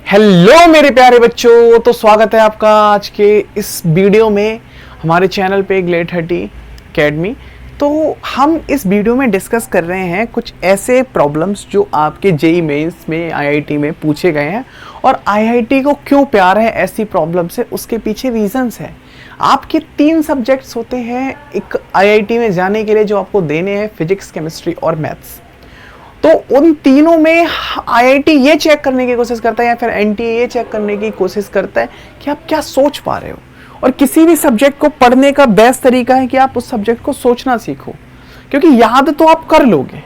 Hello मेरे प्यारे बच्चों, तो स्वागत है आपका आज के इस वीडियो में हमारे चैनल पे ग्लेड 30 अकेडमी। तो हम इस वीडियो में डिस्कस कर रहे हैं कुछ ऐसे प्रॉब्लम्स जो आपके जेईई मेंस में आईआईटी में पूछे गए हैं और आईआईटी को क्यों प्यार है ऐसी प्रॉब्लम से, उसके पीछे रीजंस है। आपके 3 सब्जेक्ट्स होते हैं एक आईआईटी में जाने के लिए जो आपको देने हैं, फिजिक्स, केमिस्ट्री और मैथ्स। तो उन तीनों में आईआईटी ये चेक करने की कोशिश करता है या फिर एनटीए ये चेक करने की कोशिश करता है कि आप क्या सोच पा रहे हो। और किसी भी सब्जेक्ट को पढ़ने का बेस्ट तरीका है कि आप उस सब्जेक्ट को सोचना सीखो, क्योंकि याद तो आप कर लोगे,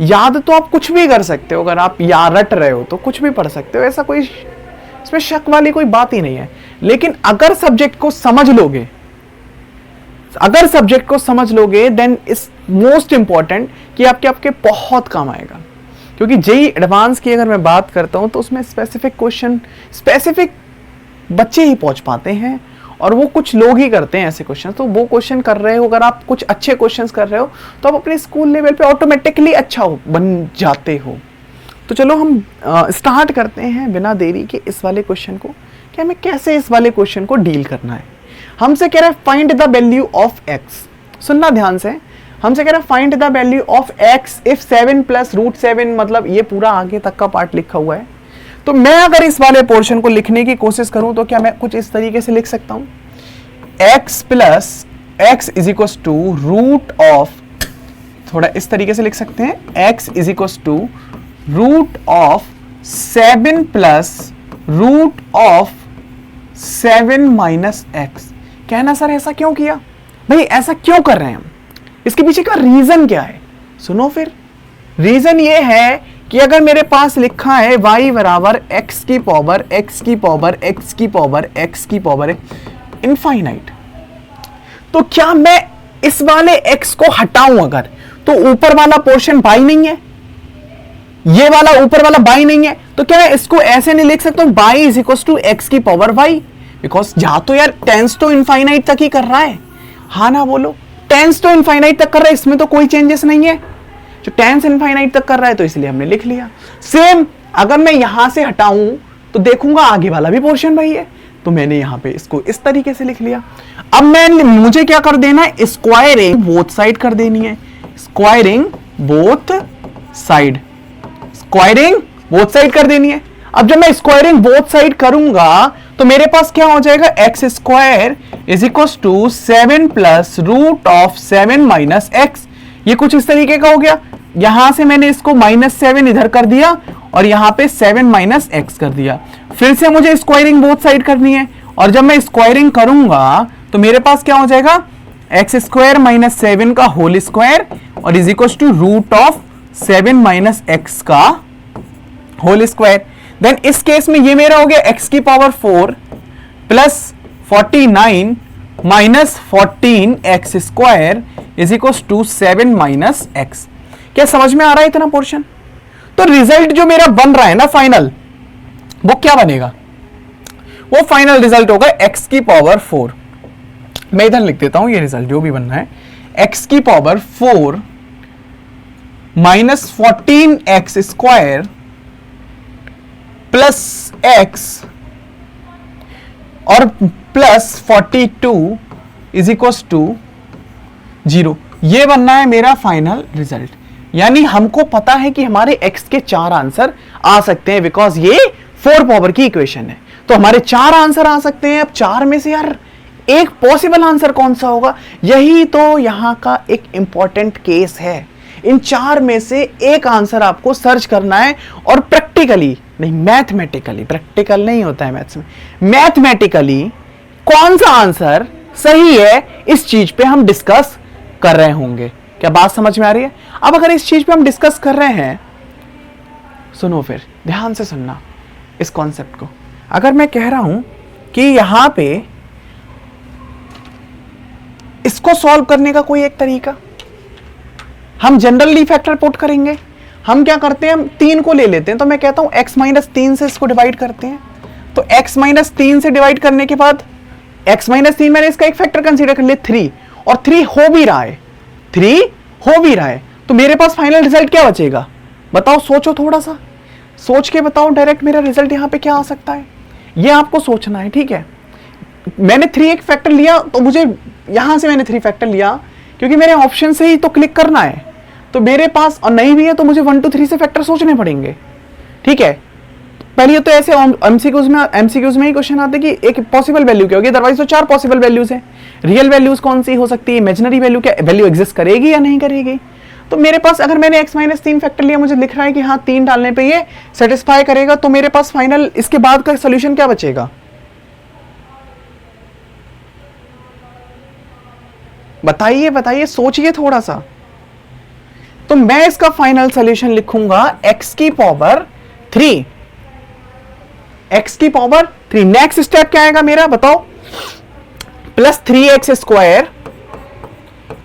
याद तो आप कुछ भी कर सकते हो। अगर आप याद रट रहे हो तो कुछ भी पढ़ सकते हो, ऐसा कोई इसमें शक वाली कोई बात ही नहीं है। लेकिन अगर सब्जेक्ट को समझ लोगे, देन इस मोस्ट इंपॉर्टेंट कि आपके बहुत काम आएगा। क्योंकि जेईई एडवांस की अगर मैं बात करता हूं तो उसमें स्पेसिफिक क्वेश्चन स्पेसिफिक बच्चे ही पहुंच पाते हैं और वो कुछ लोग ही करते हैं ऐसे क्वेश्चन। तो वो क्वेश्चन कर रहे हो, अगर आप कुछ अच्छे क्वेश्चंस कर रहे हो तो आप अपने स्कूल लेवल पे ऑटोमेटिकली अच्छा बन जाते हो। तो चलो हम स्टार्ट करते हैं बिना देरी के इस वाले क्वेश्चन को कि हमें कैसे इस वाले क्वेश्चन को डील करना है। हमसे कह रहा है find the value of x. सुनना ध्यान से, हमसे कह रहा है find the value of x if 7 + √7, मतलब ये पूरा आगे तक का पार्ट लिखा हुआ है। तो मैं अगर इस वाले पोर्शन को लिखने की कोशिश करूं तो क्या मैं कुछ इस तरीके से लिख सकता हूं, x + x = रूट ऑफ, थोड़ा इस तरीके से लिख सकते हैं, x = रूट ऑफ 7 + √7 - x। कहना सर ऐसा क्यों किया भाई, ऐसा क्यों कर रहे हैं हम, इसके पीछे का रीजन क्या है। सुनो फिर, रीजन ये है कि अगर मेरे पास लिखा है y = x इनफाइनाइट, तो क्या मैं इस वाले x को हटाऊं अगर, तो ऊपर वाला पोर्शन y नहीं है, ये वाला ऊपर वाला y नहीं है, तो क्या मैं इसको ऐसे नहीं लिख सकता हूं y = x⁻y। बिकॉज जा तो यार टेंस तो इनफाइनाइट तक ही कर रहा है, हाँ ना बोलो, टेंस तो इनफाइनाइट तक कर रहा है, इसमें तो कोई चेंजेस नहीं है, जो टेंस इनफाइनाइट तक कर रहा है, तो इसलिए हमने लिख लिया। सेम अगर मैं यहां से हटाऊं तो देखूंगा आगे वाला भी पोर्शन वही है, तो मैंने यहां पे इसको इस तरीके से लिख लिया। अब मुझे क्या कर देना है, स्क्वायरिंग बोथ साइड कर देनी है, स्क्वायरिंग बोथ साइड कर देनी है। अब जब मैं स्क्वायरिंग बोथ साइड करूंगा तो मेरे पास क्या हो जाएगा, x² = 7 + √7 - x। ये कुछ इस तरीके का हो गया। यहां से मैंने इसको -7 इधर कर दिया और यहां पे 7 - x कर दिया। फिर से मुझे स्क्वायरिंग बोथ साइड करनी है, और जब मैं स्क्वायरिंग करूंगा तो मेरे पास क्या हो जाएगा, x² - 7 का होल स्क्वायर और √7 - x का होल स्क्वायर। देन इस केस में ये मेरा हो गया x⁴ + 49 - 14x² = 7 - x। क्या समझ में आ रहा है इतना पोर्शन? तो रिजल्ट जो मेरा बन रहा है ना फाइनल, वो क्या बनेगा, वो फाइनल रिजल्ट होगा x⁴। मैं इधर लिख देता हूं ये रिजल्ट जो भी बनना है, x⁴ - 14x² प्लस x और प्लस 42 = 0। ये बनना है मेरा फाइनल रिजल्ट। यानी हमको पता है कि हमारे x के 4 आंसर आ सकते हैं, बिकॉज ये 4 पावर की इक्वेशन है, तो हमारे 4 आंसर आ सकते हैं। अब 4 में से यार एक पॉसिबल आंसर कौन सा होगा, यही तो यहां का एक इंपॉर्टेंट केस है। इन 4 में से एक आंसर आपको सर्च करना है और प्रैक्टिकली नहीं, मैथमेटिकली, प्रैक्टिकल नहीं होता है मैथ्स में, मैथमेटिकली कौन सा आंसर सही है इस चीज पे हम डिस्कस कर रहे होंगे। क्या बात समझ में आ रही है? अब अगर इस चीज पे हम डिस्कस कर रहे हैं, सुनो फिर ध्यान से सुनना इस कॉन्सेप्ट को। अगर मैं कह रहा हूं कि यहां पे इसको सॉल्व करने का कोई एक तरीका, हम जनरली फैक्टर पुट करेंगे। हम क्या करते हैं, हम 3 को ले लेते हैं, तो मैं कहता हूं x - 3 से इसको डिवाइड करते हैं। तो x - 3 से डिवाइड करने के बाद x - 3 मैंने इसका एक फैक्टर कंसीडर कर लिया 3, और 3 हो भी रहा है, तो मेरे पास फाइनल रिजल्ट क्या बचेगा बताओ, सोचो थोड़ा सा। सोच के बताओ डायरेक्ट मेरा रिजल्ट यहाँ पे क्या आ सकता है, ये आपको सोचना है, ठीक है। मैंने 3 फैक्टर लिया तो मुझे यहां से मैंने 3 फैक्टर लिया क्योंकि मेरे ऑप्शन से ही तो क्लिक करना है, तो मेरे पास और नहीं भी है तो मुझे 1 2 3 से फैक्टर सोचने पड़ेंगे, ठीक है। पहले तो ऐसे एमसीक्यूज में ही क्वेश्चन आते कि एक पॉसिबल वैल्यू क्या होगी, अदरवाइज तो 4 पॉसिबल वैल्यूज है। रियल वैल्यूज कौन सी हो सकती है, इमेजिनरी वैल्यू, क्या वैल्यू एग्जिस्ट करेगी या नहीं करेगी। तो मेरे पास अगर मैंने x-3 फैक्टर लिया, मुझे लिख रहा है कि हाँ 3 डालने पे ये सेटिस्फाई करेगा, तो मेरे पास फाइनल इसके बाद का सोल्यूशन क्या बचेगा, बताइए बताइए, सोचिए थोड़ा सा। तो मैं इसका फाइनल सॉल्यूशन लिखूंगा x की पावर 3, x की पावर 3। नेक्स्ट स्टेप क्या आएगा मेरा, बताओ, plus 3x square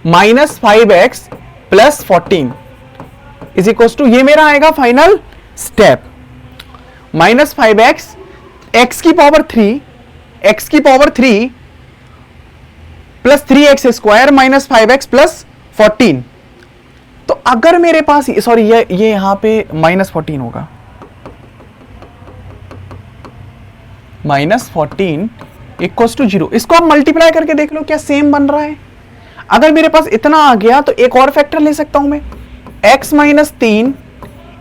minus 5x plus 14 is equal to, ये मेरा आएगा final step, minus 5x, x की पावर 3, x की power 3 plus 3x square minus 5x plus 14। तो अगर मेरे पास, सॉरी ये यहां पे माइनस 14 होगा, माइनस 14 इक्वल्स टू 0। इसको आप मल्टीप्लाई करके देख लो क्या सेम बन रहा है। अगर मेरे पास इतना आ गया तो एक और फैक्टर ले सकता हूं मैं, x माइनस 3,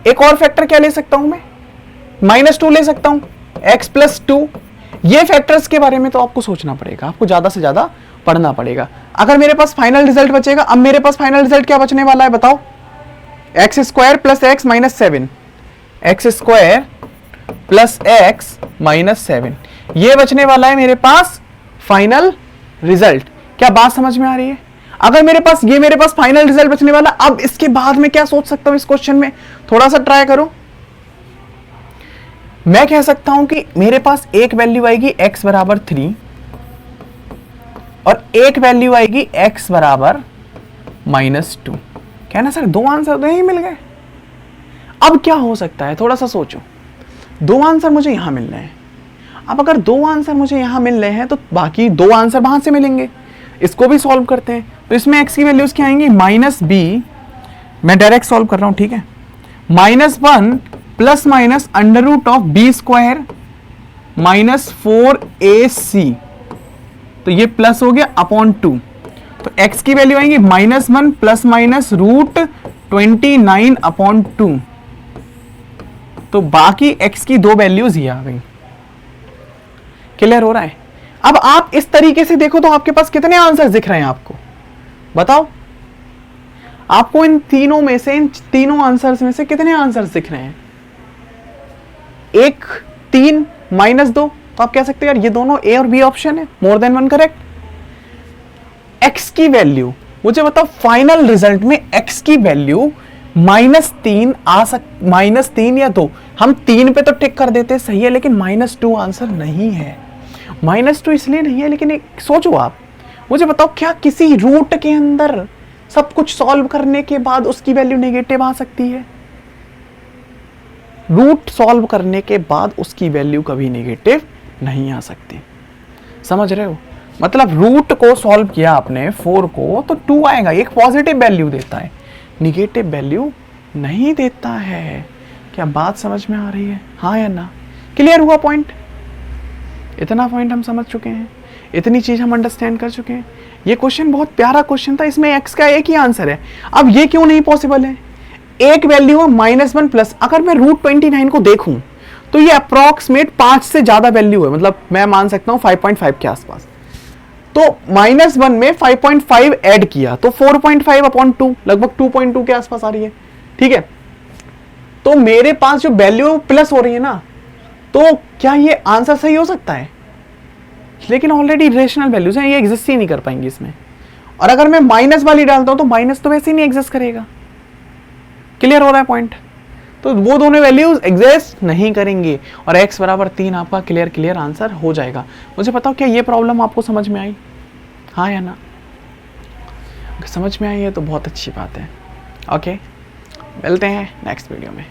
एक और फैक्टर क्या ले सकता हूं मैं, माइनस 2 ले सकता हूं, x प्लस 2। ये फैक्टर्स के बारे में तो आपको सोचना पड़ेगा, आपको ज्यादा से ज्यादा पढ़ना पड़ेगा। अगर मेरे पास फाइनल रिजल्ट बचेगा, अब मेरे पास फाइनल रिजल्ट क्या बचने वाला है बताओ, x square plus x minus 7, x square plus x minus 7, ये बचने वाला है मेरे पास फाइनल रिजल्ट। क्या बात समझ में आ रही है। अगर मेरे पास ये मेरे पास फाइनल रिजल्ट बचने वाला, अब इसके बाद में क्या सोच सकता हूं इस क्वेश्चन में, थोड़ा सा ट्राई करो। मैं कह सकता हूं कि मेरे पास एक वैल्यू आएगी x बराबर 3 और एक वैल्यू आएगी x बराबर -2। कहना सर 2 आंसर तो यही मिल गए, अब क्या हो सकता है, थोड़ा सा सोचो। 2 आंसर मुझे यहां मिल रहे हैं, अब अगर 2 आंसर मुझे यहां मिल रहे हैं तो बाकी 2 आंसर वहां से मिलेंगे। इसको भी सॉल्व करते हैं, तो इसमें x की वैल्यूज क्या आएंगी, -b, मैं डायरेक्ट सॉल्व कर रहा हूं, ठीक है, -1 plus minus under root of B square -4ac, तो ये प्लस हो गया अपॉन 2। तो x की वैल्यू आएंगी -1 प्लस माइनस रूट 29 अपॉन 2। तो बाकी x की 2 वैल्यूज ये आ गई। क्लियर हो रहा है। अब आप इस तरीके से देखो तो आपके पास कितने आंसर दिख रहे हैं आपको, बताओ। आपको इन तीनों में से, इन तीनों आंसर्स में से कितने आंसर्स दिख रहे हैं, 1 3 -2। तो आप कह सकते हैं यार ये दोनों ए और बी ऑप्शन है, मोर देन 1 करेक्ट। x की वैल्यू मुझे बताओ, फाइनल रिजल्ट में x की वैल्यू -3 आ -3 या 2। हम 3 पे तो टिक कर देते सही है, लेकिन -2 आंसर नहीं है। -2 इसलिए नहीं है, लेकिन एक सोचो आप, मुझे बताओ क्या किसी रूट के अंदर सब कुछ सॉल्व करने के बाद उसकी वैल्यू नेगेटिव आ सकती है? रूट सॉल्व करने के बाद उसकी वैल्यू कभी नेगेटिव नहीं आ सकती, समझ रहे हो। मतलब रूट को सॉल्व किया आपने 4 को, तो 2 आएगा, एक पॉजिटिव वैल्यू देता है, निगेटिव वैल्यू नहीं देता है। क्या बात समझ में आ रही है, हाँ या ना। क्लियर हुआ पॉइंट, इतना पॉइंट हम समझ चुके हैं, इतनी चीज हम अंडरस्टैंड कर चुके हैं। ये क्वेश्चन बहुत प्यारा क्वेश्चन था, इसमें x का एक ही आंसर है। अब ये क्यों नहीं पॉसिबल है, एक वैल्यू है -1 प्लस, अगर मैं रूट 29 को देखूं तो ये अप्रॉक्सीमेट 5 से ज्यादा वैल्यू है, मतलब मैं मान सकता हूं 5.5 के आसपास। तो -1 में 5.5 ऐड किया तो 4.5 अपॉन 2, लगभग 2.2 के आसपास आ रही है, ठीक है। तो मेरे पास जो वैल्यू प्लस हो रही है ना, तो क्या ये आंसर सही हो सकता है? लेकिन ऑलरेडी रेशनल वैल्यूज हैं, ये एग्जिस्ट ही नहीं कर पाएंगी इसमें। और अगर मैं माइनस वाली डालता हूं तो माइनस तो वैसे ही नहीं एग्जिस्ट करेगा। क्लियर हो रहा है पॉइंट। तो वो दोनों वैल्यूज एग्जिस्ट नहीं करेंगे और x बराबर 3 आपका क्लियर आंसर हो जाएगा। मुझे बताओ क्या ये प्रॉब्लम आपको समझ में आई, हाँ या ना। अगर समझ में आई है तो बहुत अच्छी बात है। ओके, मिलते हैं नेक्स्ट वीडियो में।